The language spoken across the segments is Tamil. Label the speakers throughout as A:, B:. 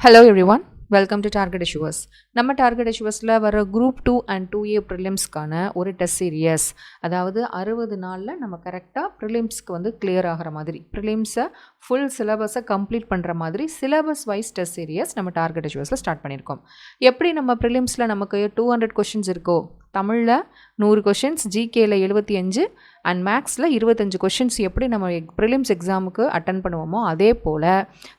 A: Hello everyone, welcome to Target Issuers. நம்ம டார்கெட் இஷ்யூஸில் வர குரூப் 2 அண்ட் 2A ப்ரிலிம்ஸ்க்கான ஒரு டெஸ்ட் சீரியஸ், அதாவது 60 நாளில் நம்ம கரெக்டாக ப்ரிலிம்ஸ்க்கு வந்து கிளியர் ஆகிற மாதிரி, ப்ரிலிம்ஸை ஃபுல் சிலபஸை கம்ப்ளீட் பண்ணுற மாதிரி சிலபஸ் வைஸ் டெஸ்ட் சீரியஸ் நம்ம டார்கெட் இஷ்யூஸில் ஸ்டார்ட் பண்ணியிருக்கோம். எப்படி நம்ம ப்ரிலிம்ஸில் நமக்கு 200 கொஷின்ஸ் இருக்கோ, தமிழில் 100 கொஷின்ஸ், ஜிகேயில் 75 அண்ட் மேக்ஸில் 25 கொஷின்ஸ் எப்படி நம்ம ப்ரிலிம்ஸ் எக்ஸாமுக்கு அட்டன் பண்ணுவோமோ அதே போல்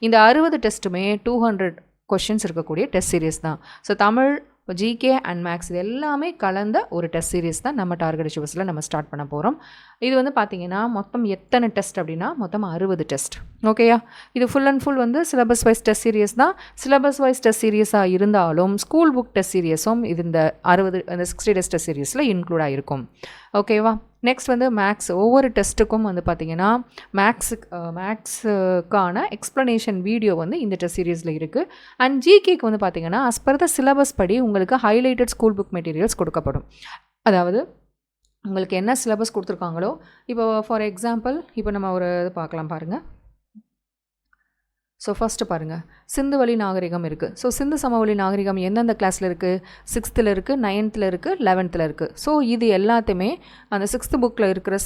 A: இந்த 60 டெஸ்ட்டுமே 200 கொஷின்ஸ் இருக்கக்கூடிய டெஸ்ட் சீரியஸ் தான். So Tamil, GK and maths இது எல்லாமே கலந்த ஒரு டெஸ்ட் சீரியஸ் தான் நம்ம டார்கெட் இஷ்யூஸில் நம்ம ஸ்டார்ட் பண்ண போகிறோம். இது வந்து பார்த்திங்கன்னா மொத்தம் எத்தனை டெஸ்ட் அப்படின்னா மொத்தம் 60 டெஸ்ட். ஓகேயா, இது ஃபுல் அண்ட் ஃபுல் வந்து சிலபஸ் வைஸ் டெஸ்ட் சீரியஸ் தான். சிலபஸ் வைஸ் டெஸ்ட் சீரியஸாக இருந்தாலும் ஸ்கூல் புக் டெஸ்ட் சீரியஸும் இது இந்த 60 டெஸ்ட் சீரியஸில் இன்க்ளூட் ஆகிருக்கும். ஓகேவா, நெக்ஸ்ட் வந்து மேக்ஸ். ஒவ்வொரு டெஸ்ட்டுக்கும் வந்து பார்த்திங்கன்னா மேக்ஸுக்கான எக்ஸ்ப்ளனேஷன் வீடியோ வந்து இந்த டெஸ்ட் சீரியஸில் இருக்குது. அண்ட் ஜிகேக்கு வந்து பார்த்திங்கன்னா அஸ் பர் த சிலபஸ் படி உங்களுக்கு ஹைலைட்டட் ஸ்கூல் புக் மெட்டீரியல்ஸ் கொடுக்கப்படும். அதாவது உங்களுக்கு என்ன சிலபஸ் கொடுத்துருக்காங்களோ, இப்போ ஃபார் எக்ஸாம்பிள் இப்போ நம்ம ஒரு இது பார்க்கலாம் பாருங்கள். ஸோ ஃபஸ்ட்டு பாருங்கள், சிந்து வழி நாகரிகம் இருக்குது. ஸோ சிந்து சமவெளி நாகரிகம் எந்தெந்த கிளாஸில் இருக்குது? 6th இருக்குது, 9th இருக்குது, 11th இருக்குது. ஸோ இது எல்லாத்தையுமே அந்த 6th புக்கில் இருக்கிற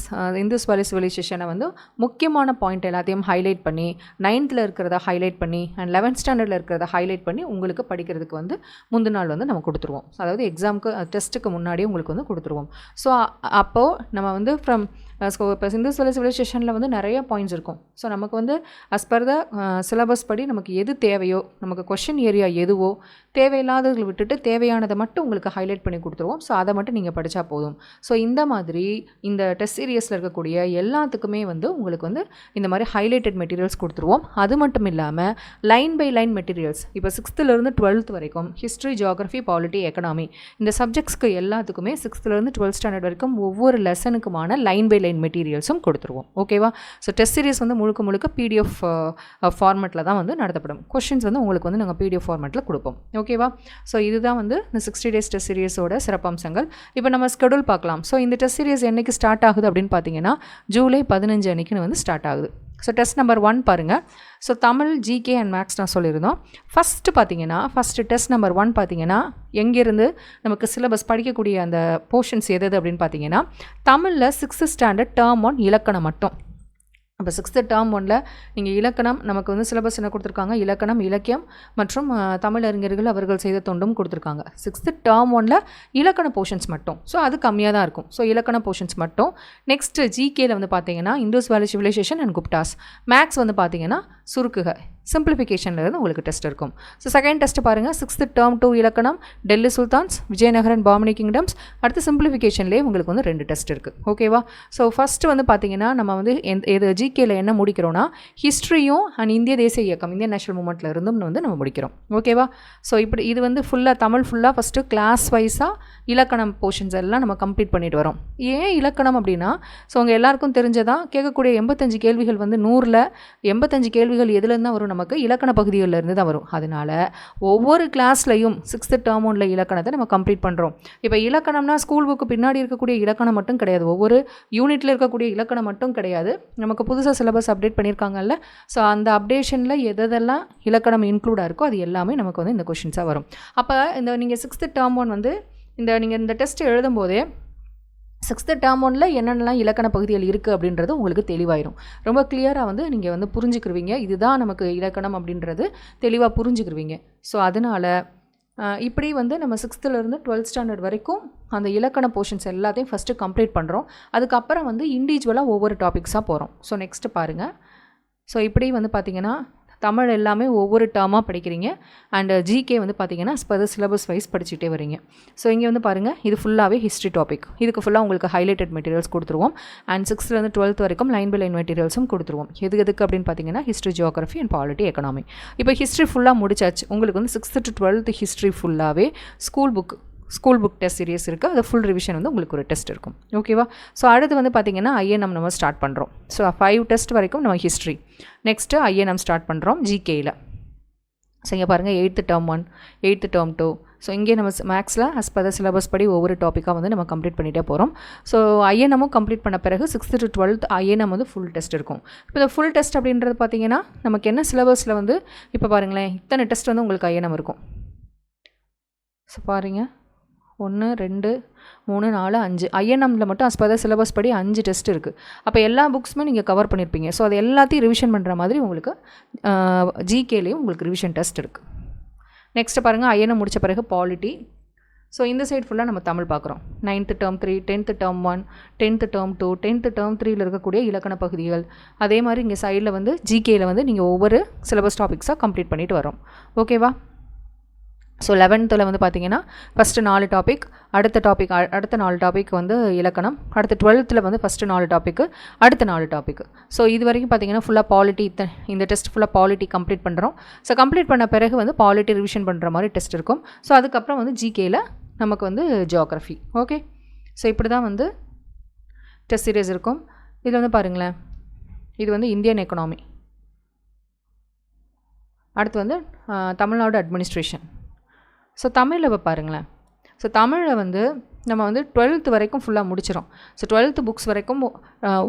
A: இந்துஸ் வேலி சிவிலைசேஷனை வந்து முக்கியமான பாயிண்ட் எல்லாத்தையும் ஹைலைட் பண்ணி, 9th இருக்கிறத ஹைலைட் பண்ணி அண்ட் 11th ஸ்டாண்டர்டில் இருக்கிறத ஹைலைட் பண்ணி உங்களுக்கு படிக்கிறதுக்கு வந்து முந்தின நாள் வந்து நம்ம கொடுத்துருவோம். அதாவது எக்ஸாமுக்கு டெஸ்ட்டுக்கு முன்னாடியே உங்களுக்கு வந்து கொடுத்துருவோம். ஸோ அப்போது நம்ம வந்து இப்போ இந்துஸ் வேலி சிவிலைசேஷனில் வந்து நிறைய பாயிண்ட்ஸ் இருக்கும். ஸோ நமக்கு வந்து அஸ் பர் த சிலபஸ் படி நமக்கு எது தேவையோ, நமக்கு கொஷின் ஏரியா எதுவோ, தேவையில்லாததை விட்டுட்டு தேவையானதை மட்டும் உங்களுக்கு ஹைலைட் பண்ணி கொடுத்துருவோம். ஸோ அதை மட்டும் நீங்கள் படித்தா போதும். ஸோ இந்த மாதிரி இந்த டெஸ்ட் சீரியஸில் இருக்கக்கூடிய எல்லாத்துக்குமே வந்து உங்களுக்கு வந்து இந்த மாதிரி ஹைலைட்டட் மெட்டீரியல்ஸ் கொடுத்துருவோம். அது மட்டும் இல்லாமல் லைன் பை லைன் மெட்டீரியல்ஸ், இப்போ 6th 12th வரைக்கும் ஹிஸ்ட்ரி, ஜியாகிரஃபி, பாலிட்டி, எக்கனாமி இந்த சப்ஜெக்ட்ஸ்க்கு எல்லாத்துக்குமே 6th 12th ஸ்டாண்டர்ட் வரைக்கும் ஒவ்வொரு லெசனுக்குமான லைன் பை லைன் மெட்டீரியல்ஸும் கொடுத்துருவோம். ஓகேவா, ஸோ டெஸ்ட் சீரியஸ் வந்து முழுக்க பிடிஎஃப் ஃபார்மேட்டில் தான் வந்து நடத்தப்படும். கொஷின்ஸ் வந்து உங்களுக்கு வந்து நாங்கள் பிடிஎஃப் ஃபார்மேட்டில் கொடுப்போம். ஓகேவா, ஸோ இதுதான் வந்து இந்த 60 days டெஸ்ட் சீரியஸோட சிறப்பம்சங்கள். இப்போ நம்ம ஸ்கெடியூல் பார்க்கலாம். ஸோ இந்த டெஸ்ட் சீரியஸ் என்னைக்கு ஸ்டார்ட் ஆகுது அப்படின்னு பார்த்தீங்கன்னா ஜூலை 15 அன்றைக்கின்னு வந்து ஸ்டார்ட் ஆகுது. ஸோ டெஸ்ட் நம்பர் 1 பாருங்கள். So Tamil, GK and maths நான் சொல்லியிருந்தோம். ஃபஸ்ட்டு டெஸ்ட் நம்பர் 1 பார்த்தீங்கன்னா எங்கேருந்து நமக்கு சிலபஸ் படிக்கக்கூடிய அந்த போர்ஷன்ஸ் எது அப்படின்னு பார்த்தீங்கன்னா தமிழில் 6th ஸ்டாண்டர்ட் டேர்ம் 1 இலக்கணம் மட்டும். அப்போ 6th டேர்ம் 1ல் நீங்கள் இலக்கணம், நமக்கு வந்து சிலபஸ் என்ன கொடுத்துருக்காங்க, இலக்கணம், இலக்கியம் மற்றும் தமிழறிஞர்கள் அவர்கள் செய்த தொண்டும் கொடுத்துருக்காங்க. 6th டேர்ம் 1ல் இலக்கண போர்ஷன்ஸ் மட்டும். ஸோ அது கம்மியாக தான் இருக்கும். ஸோ இலக்கண போர்ஷன்ஸ் மட்டும். நெக்ஸ்ட்டு ஜிகேயில் வந்து பார்த்தீங்கன்னா இண்டஸ் வேலி சிவிலைசேஷன் அண்ட் குப்டாஸ். மேக்ஸ் வந்து பார்த்தீங்கன்னா சுருக்குக, சிம்பிளிஃபிகேஷன்லேருந்து உங்களுக்கு டெஸ்ட் இருக்கும். ஸோ செகண்ட் டெஸ்ட் பாருங்கள், 6th டேர்ம் 2 இலக்கணம், டெல்லி சுல்தான்ஸ், விஜயநகரன், பாமினி கிங்டம்ஸ். அடுத்து சிம்பிளிஃபிகேஷன்லேயே உங்களுக்கு வந்து 2 டெஸ்ட் இருக்குது. ஓகேவா, ஸோ ஃபஸ்ட்டு வந்து பார்த்தீங்கன்னா நம்ம வந்து எது ஜிகேயில் என்ன முடிக்கிறோன்னா ஹிஸ்ட்ரியும் அண்ட் இந்திய தேசிய இயக்கம், இந்தியன் நேஷனல் மூமெண்ட்டில் இருந்தும் வந்து நம்ம முடிக்கிறோம். ஓகேவா, ஸோ இப்படி இது வந்து ஃபுல்லாக தமிழ் ஃபுல்லாக ஃபஸ்ட்டு கிளாஸ் வைஸாக இலக்கணம் போர்ஷன்ஸ் எல்லாம் நம்ம கம்ப்ளீட் பண்ணிட்டு வரோம். ஏன் இலக்கணம் அப்படின்னா, ஸோ உங்கள் எல்லாருக்கும் தெரிஞ்சதான் கேட்கக்கூடிய 85 கேள்விகள் வந்து 100ல் 85 கேள்விகள் எதுலேருந்து தான் வரும், நமக்கு இலக்கண பகுதிகளில் இருந்து தான் வரும். அதனால் ஒவ்வொரு கிளாஸ்லையும் 6th டேர்ம் 1ல் இலக்கணத்தை நம்ம கம்ப்ளீட் பண்ணுறோம். இப்போ இலக்கணம்னா ஸ்கூல் புக்கு பின்னாடி இருக்கக்கூடிய இலக்கணம் மட்டும் கிடையாது, ஒவ்வொரு யூனிட்டில் இருக்கக்கூடிய இலக்கணம் மட்டும் கிடையாது. நமக்கு புதுசாக சிலபஸ் அப்டேட் பண்ணியிருக்காங்கல்ல, ஸோ அந்த அப்டேஷனில் எதெல்லாம் இலக்கணம் இன்க்ளூடாக இருக்கோ அது எல்லாமே நமக்கு வந்து இந்த கொஷின்ஸாக வரும். அப்போ இந்த நீங்கள் 6th டேர்ம் 1 வந்து நீங்கள் இந்த டெஸ்ட் எழுதும்போதே 6th டேர்ம் 1ல் என்னென்னலாம் இலக்கண பகுதிகள் இருக்குது அப்படின்றது உங்களுக்கு தெளிவாயிரும். ரொம்ப கிளியராக வந்து நீங்கள் வந்து புரிஞ்சுக்கிருவீங்க, இதுதான் நமக்கு இலக்கணம் அப்படின்றது தெளிவாக புரிஞ்சுக்கிருவீங்க. ஸோ அதனால் இப்படி வந்து நம்ம 6th 12th ஸ்டாண்டர்ட் வரைக்கும் அந்த இலக்கண போர்ஷன்ஸ் எல்லாத்தையும் ஃபஸ்ட்டு கம்ப்ளீட் பண்ணுறோம். அதுக்கப்புறம் வந்து இண்டிவிஜுவலாக ஒவ்வொரு டாபிக்ஸாக போகிறோம். ஸோ நெக்ஸ்ட்டு பாருங்கள். ஸோ இப்படி வந்து பார்த்திங்கன்னா தமிழ் எல்லாமே ஒவ்வொரு டேர்மாக படிக்கிறீங்க. அண்ட் ஜிகே வந்து பார்த்திங்கன்னா சிலபஸ் வைஸ் படிச்சுட்டே வரீங்க. ஸோ இங்கே வந்து பாருங்கள், இது ஃபுல்லாகவே ஹிஸ்ட்ரி டாபிக். இதுக்கு ஃபுல்லாக உங்களுக்கு ஹைலைட்டட் மெட்டீரியல்ஸ் கொடுத்துருவோம். அண்ட் 6th 12th வரைக்கும் லைன் பை லைன் மெட்டீரியல்ஸும் கொடுத்துருவோம். எதுக்கு அப்படின்னு பார்த்தீங்கன்னா history, geography and polity, economy. இப்போ ஹிஸ்ட்ரி ஃபுல்லாக முடிச்சாச்சு. உங்களுக்கு வந்து 6th to 12th ஹிஸ்ட்ரி ஃபுல்லாகவே ஸ்கூல் புக் டெஸ்ட் சீரியஸ் இருக்குது. அது ஃபுல் ரிவிஷன் வந்து உங்களுக்கு ஒரு டெஸ்ட் இருக்கும். ஓகேவா, ஸோ அடுத்து வந்து பார்த்திங்கன்னா ஐஎன்எம் நம்ம ஸ்டார்ட் பண்ணுறோம். ஸோ 5 டெஸ்ட் வரைக்கும் நம்ம ஹிஸ்ட்ரி. நெக்ஸ்ட்டு ஐஎன்எம் ஸ்டார்ட் பண்ணுறோம் ஜிகேயில். ஸோ இங்கே பாருங்கள் 8th term 1, 8th term 2. So இங்கே நம்ம மேக்ஸில் as per the syllabus படி ஒவ்வொரு டாப்பிக்காக வந்து நம்ம கம்ப்ளீட் பண்ணிகிட்டே போகிறோம். ஸோ ஐஎன்எம்மும் கம்ப்ளீட் பண்ண பிறகு 6th to 12th ஐஎன்எம் வந்து ஃபுல் டெஸ்ட் இருக்கும். இப்போ இந்த ஃபுல் டெஸ்ட் அப்படின்றது பார்த்தீங்கன்னா நமக்கு என்ன சிலபஸில் வந்து இப்போ பாருங்களேன் இத்தனை டெஸ்ட் வந்து உங்களுக்கு ஐஎன்எம் இருக்கும். ஸோ பாருங்கள் 1 2 3 4 5 ஐஎன்எம்மில் மட்டும் as per the சிலபஸ் படி 5 டெஸ்ட் இருக்குது. அப்போ எல்லா புக்ஸுமே நீங்கள் கவர் பண்ணியிருப்பீங்க. ஸோ அது எல்லாத்தையும் ரிவிஷன் பண்ணுற மாதிரி உங்களுக்கு ஜிகேலேயும் உங்களுக்கு ரிவிஷன் டெஸ்ட் இருக்குது. நெக்ஸ்ட்டு பாருங்கள் ஐஎன்எம் முடித்த பிறகு பாலிட்டி. ஸோ இந்த சைடு ஃபுல்லாக நம்ம தமிழ் பார்க்குறோம். 9th term 3, 10th term 1, 10th term 2, 10th term 3ல் இருக்கக்கூடிய இலக்கண பகுதிகள். அதே மாதிரி இங்கே சைடில் வந்து ஜிகேயில் வந்து நீங்கள் ஒவ்வொரு சிலபஸ் டாபிக்ஸாக கம்ப்ளீட் பண்ணிட்டு வரோம். ஓகேவா? ஸோ 11th வந்து பார்த்தீங்கன்னா ஃபஸ்ட்டு 4 டாபிக், அடுத்த 4 டாபிக் வந்து இலக்கணம், அடுத்து 12th வந்து ஃபஸ்ட்டு 4 டாப்பிக்கு, அடுத்த 4 டாப்பிக்கு. ஸோ இது வரைக்கும் பார்த்தீங்கன்னா ஃபுல்லாக பாலிட்டி, இந்த டெஸ்ட் ஃபுல்லாக பாலிட்டி கம்ப்ளீட் பண்ணுறோம். ஸோ கம்ப்ளீட் பண்ண பிறகு வந்து பாலிட்டி ரிவிஷன் பண்ணுற மாதிரி டெஸ்ட் இருக்கும். ஸோ அதுக்கப்புறம் வந்து ஜிகேயில் நமக்கு வந்து ஜியோகிராஃபி. ஓகே, ஸோ இப்படி தான் வந்து டெஸ்ட் சீரியஸ் இருக்கும். இதில் வந்து பாருங்களேன், இது வந்து இந்தியன் எக்கனாமி, அடுத்து வந்து தமிழ்நாடு அட்மினிஸ்ட்ரேஷன். ஸோ தமிழில் இப்போ பாருங்களேன், ஸோ தமிழில் வந்து நம்ம வந்து 12th வரைக்கும் ஃபுல்லாக முடிச்சிடும். ஸோ 12th புக்ஸ் வரைக்கும்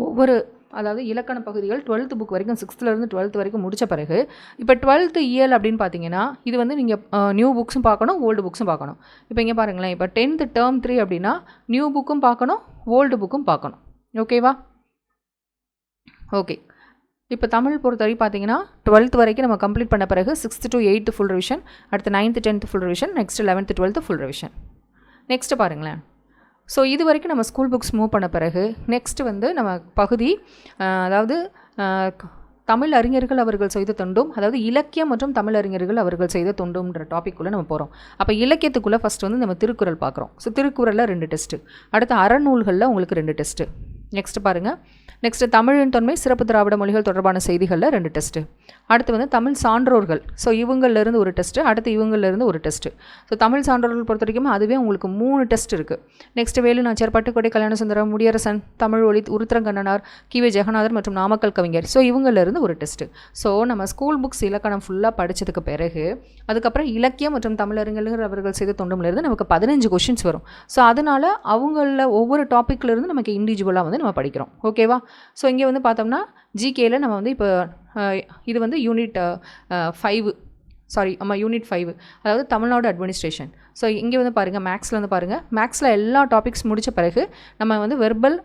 A: ஒவ்வொரு அதாவது இலக்கண பகுதிகள் 12th புக் வரைக்கும் 6th 12th வரைக்கும் முடித்த பிறகு இப்போ 12th இயல் அப்படின்னு பார்த்தீங்கன்னா இது வந்து நீங்கள் நியூ புக்ஸும் பார்க்கணும், ஓல்டு புக்ஸும் பார்க்கணும். இப்போ இங்கே பாருங்களேன், இப்போ 10th term 3 அப்படின்னா நியூ புக்கும் பார்க்கணும், ஓல்டு புக்கும் பார்க்கணும். ஓகேவா? ஓகே, இப்போ தமிழ் பொறுத்தவரைக்கும் பார்த்தீங்கன்னா 12th வரைக்கும் நம்ம கம்ப்ளீட் பண்ண பிறகு 6th to 8th full revision, அடுத்து 9th 10th full revision, next 11th 12th full revision. Next பாருங்களேன், ஸோ இது வரைக்கும் நம்ம ஸ்கூல் புக்ஸ் மூவ் பண்ண பிறகு நெக்ஸ்ட்டு வந்து நம்ம பகுதி அதாவது தமிழ் அறிஞர்கள் அவர்கள் செய்த தொண்டும், அதாவது இலக்கியம் மற்றும் தமிழ் அறிஞர்கள் அவர்கள் செய்த தொண்டுன்ற டாப்பிக்குள்ளே நம்ம போகிறோம். அப்போ இலக்கியத்துக்குள்ளே ஃபஸ்ட் வந்து நம்ம திருக்குறள் பார்க்குறோம். ஸோ திருக்குறளில் 2 டெஸ்ட்டு, அடுத்து அறநூல்களில் உங்களுக்கு 2 டெஸ்ட்டு. நெக்ஸ்ட்டு பாருங்கள், நெக்ஸ்ட்டு தமிழின் தொன்மை சிறப்பு திராவிட மொழிகள் தொடர்பான செய்திகளில் 2 டெஸ்ட்டு, அடுத்து வந்து தமிழ் சான்றோர்கள், ஸோ இவங்களிருந்து ஒரு டெஸ்ட்டு, அடுத்து இவங்களிருந்து ஒரு டெஸ்ட்டு. ஸோ தமிழ் சான்றோர்கள் பொறுத்த வரைக்கும் அதுவே உங்களுக்கு 3 டெஸ்ட் இருக்குது. நெக்ஸ்ட்டு வேலுநாச்சியார், பட்டுக்கோட்டை கல்யாணசுந்தரம், முடியரசன், தமிழ் ஒளி, உருத்திரங்கண்ணனார், கிவே ஜெகநாதர் மற்றும் நாமக்கல் கவிஞர், ஸோ இவங்களிருந்து ஒரு டெஸ்ட்டு. ஸோ நம்ம ஸ்கூல் புக்ஸ் இலக்கணம் ஃபுல்லாக படித்ததுக்கு பிறகு அதுக்கப்புறம் இலக்கியம் மற்றும் தமிழறிஞர்கள் அவர்கள் செய்த தொண்டுலேருந்து நமக்கு 15 கொஷின்ஸ் வரும். ஸோ அதனால் அவங்களில் ஒவ்வொரு டாப்பிக்லேருந்து நமக்கு இண்டிவிஜுவலாக வந்து நம்ம படிக்கிறோம். ஓகேவா? ஸோ இங்கே வந்து பார்த்தோம்னா ஜிகேயில் நம்ம வந்து இப்போ இது வந்து யூனிட் 5, யூனிட் 5, அதாவது தமிழ்நாடு அட்மினிஸ்ட்ரேஷன். ஸோ இங்கே வந்து பாருங்கள், மேக்ஸில் வந்து பாருங்கள், மேக்ஸில் எல்லா டாபிக்ஸ் முடித்த பிறகு நம்ம வந்து வெர்பல்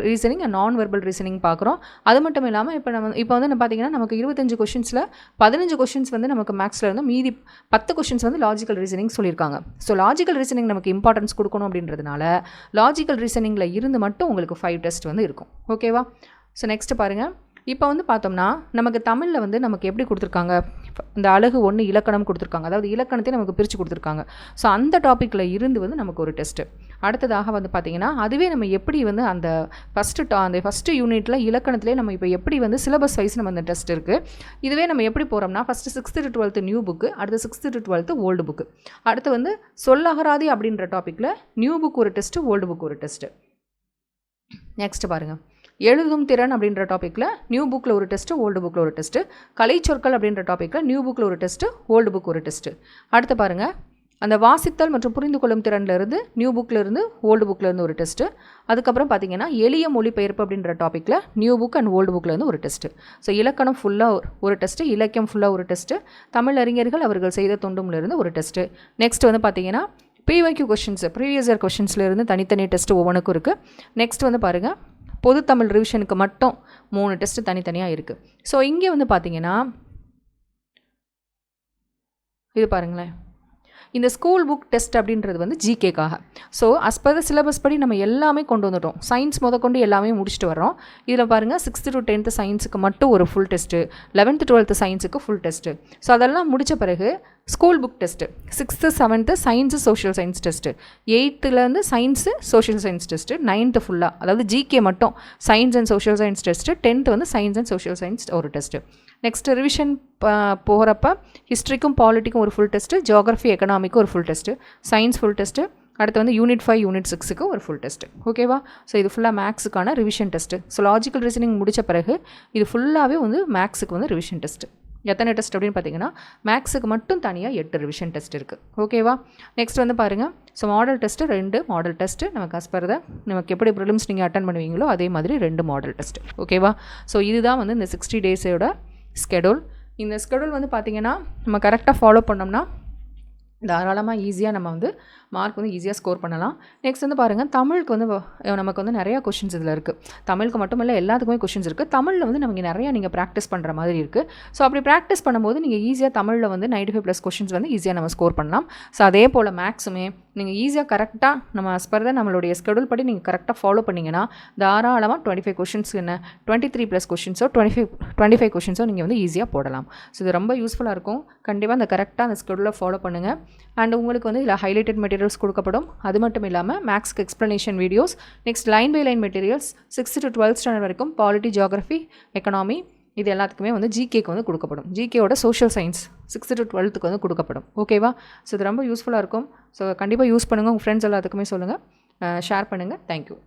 A: ரீசனிங் அண்ட் நான் வெர்பல் ரீசனிங் பார்க்குறோம். அது மட்டும் இல்லாமல் இப்போ வந்து பார்த்தீங்கன்னா நமக்கு 25 கொஷின்ஸில் 15 கொஷின்ஸ் வந்து நமக்கு மேக்ஸில் இருந்து மீதி 10 கொஷின்ஸ் வந்து லாஜிக்கல் ரீசனிங் சொல்லியிருக்காங்க. ஸோ லாஜிக்கல் ரீசனிங் நமக்கு இம்பார்ட்டன்ஸ் கொடுக்கணும் அப்படின்றதுனால லாஜிக்கல் ரீசனிங்கில் இருந்து மட்டும் உங்களுக்கு 5 டெஸ்ட் வந்து இருக்கும். ஓகேவா? ஸோ நெக்ஸ்ட்டு பாருங்கள், இப்போ வந்து பார்த்தோம்னா நமக்கு தமிழில் வந்து நமக்கு எப்படி கொடுத்துருக்காங்க, இந்த அழகு 1 இலக்கணம் கொடுத்துருக்காங்க, அதாவது இலக்கணத்தை நமக்கு பிரித்து கொடுத்துருக்காங்க. ஸோ அந்த டாப்பிக்கில் இருந்து வந்து நமக்கு ஒரு டெஸ்ட்டு. அடுத்ததாக வந்து பார்த்திங்கன்னா அதுவே நம்ம எப்படி வந்து அந்த ஃபஸ்ட்டு யூனிட்டில் இலக்கணத்திலே நம்ம இப்போ எப்படி வந்து சிலபஸ் வைஸ் நம்ம அந்த டெஸ்ட் இருக்குது. இதுவே நம்ம எப்படி போகிறோம்னா first 6th to 12th new book, அடுத்து 6th to 12th old book, அடுத்து வந்து சொல்லகராதி அப்படின்ற டாப்பிக்கில் நியூ புக் ஒரு டெஸ்ட்டு, ஓல்டு புக் ஒரு டெஸ்ட்டு. நெக்ஸ்ட்டு பாருங்கள், எழுதும் திறன் அப்படின்ற டாப்பிக்கில் நியூ புக்கில் ஒரு டெஸ்ட்டு, ஓல்டு புக்கில் ஒரு டெஸ்ட்டு, கலைச்சொற்கள் அப்படின்ற டாப்பிக்கில் நியூ புக்கில் ஒரு டெஸ்ட்டு, ஓல்டு புக் ஒரு டெஸ்ட்டு. அடுத்து பாருங்கள், அந்த வாசித்தல் மற்றும் புரிந்து கொள்ளும் திறன்லேருந்து நியூ புக்கிலேருந்து ஓல்டு புக்கிலேருந்து ஒரு டெஸ்ட்டு. அதுக்கப்புறம் பார்த்தீங்கன்னா எளிய மொழிபெயர்ப்பு அப்படின்ற டாப்பிக்கில் நியூ புக் அண்ட் ஓல்டு புக்கிலேருந்து ஒரு டெஸ்ட்டு. ஸோ இலக்கணம் ஃபுல்லாக ஒரு டெஸ்ட்டு, இலக்கியம் ஃபுல்லாக ஒரு டெஸ்ட்டு, தமிழ் அறிஞர்கள் அவர்கள் செய்த தொண்டும்லேருந்து ஒரு டெஸ்ட்டு. நெக்ஸ்ட் வந்து பார்த்தீங்கன்னா பிவைக்யூ கொஷின்ஸ், ப்ரீவியஸ் இயர் கொஷின்ஸ்லேருந்து தனித்தனி டெஸ்ட்டு ஒவ்வொன்றுக்கும் இருக்குது. நெக்ஸ்ட் வந்து பாருங்கள், பொது தமிழ் ரிவிஷனுக்கு மட்டும் 3 டெஸ்ட்டு தனித்தனியாக இருக்குது. ஸோ இங்கே வந்து பார்த்தீங்கன்னா இது பாருங்களேன், இந்த ஸ்கூல் புக் டெஸ்ட் அப்படின்றது வந்து ஜிகேக்காக. So as per the syllabus படி நம்ம எல்லாமே கொண்டு வந்துட்டோம். சயின்ஸ் முதற்கொண்டு எல்லாமே முடிச்சுட்டு வரோம். இதில் பாருங்கள் 6th to 10th சயின்ஸுக்கு மட்டும் ஒரு ஃபுல் டெஸ்ட்டு, 11th 12th சயின்ஸுக்கு ஃபுல் டெஸ்ட்டு. ஸோ அதெல்லாம் முடித்த பிறகு school book test, 6th 7th science social science test, 8th science social science test, 9th ஃபுல்லாக அதாவது ஜிகே மட்டும் science and social science test, 10th வந்து சயின்ஸ் அண்ட் சோஷியல் சயின்ஸ் ஒரு டெஸ்ட்டு. நெக்ஸ்ட் ரிவிஷன் போகிறப்ப ஹிஸ்ட்ரிக்கும் பாலிட்டிக்கும் ஒரு ஃபுல் டெஸ்ட்டு, ஜியோகிராஃபி எக்கனாமிக்கும் ஒரு full test, science full test, அடுத்து வந்து யூனிட் 5 யூனிட் 6க்கு ஒரு ஃபுல் டெஸ்ட்டு. ஓகேவா? ஸோ இது ஃபுல்லாக மேக்ஸுக்கான revision test. So logical reasoning முடித்த பிறகு இது ஃபுல்லாகவே வந்து மேக்ஸுக்கு வந்து ரிவிஷன் டெஸ்ட்டு. எத்தனை டெஸ்ட் அப்படின்னு பார்த்தீங்கன்னா மேக்ஸுக்கு மட்டும் தனியாக 8 ரிவிஷன் டெஸ்ட் இருக்குது. ஓகேவா? நெக்ஸ்ட் வந்து பாருங்கள். So model test 2 model test நமக்கு அஸ்பர் நமக்கு எப்படி ப்ரிலிம்ஸ் நீங்கள் அட்டன் பண்ணுவீங்களோ அதே மாதிரி 2 மாடல் டெஸ்ட்டு. ஓகேவா? ஸோ இதுதான் வந்து இந்த 60 டேஸோட ஸ்கெடியூல். இந்த ஸ்கெடியூல் வந்து பார்த்திங்கன்னா நம்ம கரெக்டாக ஃபாலோ பண்ணோம்னா தாராளமாக ஈஸியாக நம்ம வந்து மார்க் வந்து ஈஸியாக ஸ்கோர் பண்ணலாம். நெக்ஸ்ட் வந்து பாருங்கள், தமிழுக்கு வந்து நமக்கு வந்து நிறையா கொஷின்ஸ் இதில் இருக்குது. தமிழுக்கு மட்டும் இல்லை, எல்லாத்துக்குமே கொஷின்ஸ் இருக்குது. தமிழில் வந்து நமக்கு நிறையா நீங்கள் ப்ராக்டிஸ் பண்ணுற மாதிரி இருக்குது. ஸோ அப்படி ப்ராக்டிஸ் பண்ணும்போது நீங்கள் ஈஸியாக தமிழில் வந்து 95+ கொஷின்ஸ் வந்து ஈஸியாக நம்ம ஸ்கோர் பண்ணலாம். ஸோ அதே போல் மேக்ஸுமே நீங்கள் ஈஸியாக கரெக்டாக நம்ம ஸ்பர்தா நம்மளுடைய ஸ்கெடியூல் படி நீங்கள் கரெக்டாக ஃபாலோ பண்ணிங்கன்னா தாராளமாக 25 கொஷின்ஸ் என்ன 23+ கொஷின்ஸோ 25 கொஷின்ஸோ நீங்கள் வந்து ஈஸியாக போடலாம். ஸோ இது ரொம்ப யூஸ்ஃபுல்லாக இருக்கும். கண்டிப்பாக அந்த கரெக்டாக அந்த ஸ்கெடியூலை ஃபாலோ பண்ணுங்கள். அண்ட் உங்களுக்கு வந்து இதில் ஹைலைட்டட் மெட்டீரியல்ஸ் கொடுக்கப்படும். அது மட்டும் இல்லாமல் மேக்ஸ்க்கு explanation videos, next line by line materials 6th to 12th standard வரைக்கும் பாலிட்டி, ஜியாகிரஃபி, எக்கனாமி இது எல்லாத்துக்குமே வந்து ஜிகேக்கு வந்து கொடுக்கப்படும். ஜிகேவோட social science 6th to 12th வந்து கொடுக்கப்படும். ஓகேவா? ஸோ இது ரொம்ப யூஸ்ஃபுல்லாக இருக்கும். ஸோ கண்டிப்பாக யூஸ் பண்ணுங்கள். உங்கள் ஃப்ரெண்ட்ஸ் எல்லாத்துக்குமே சொல்லுங்கள், ஷேர் பண்ணுங்கள். தேங்க்யூ.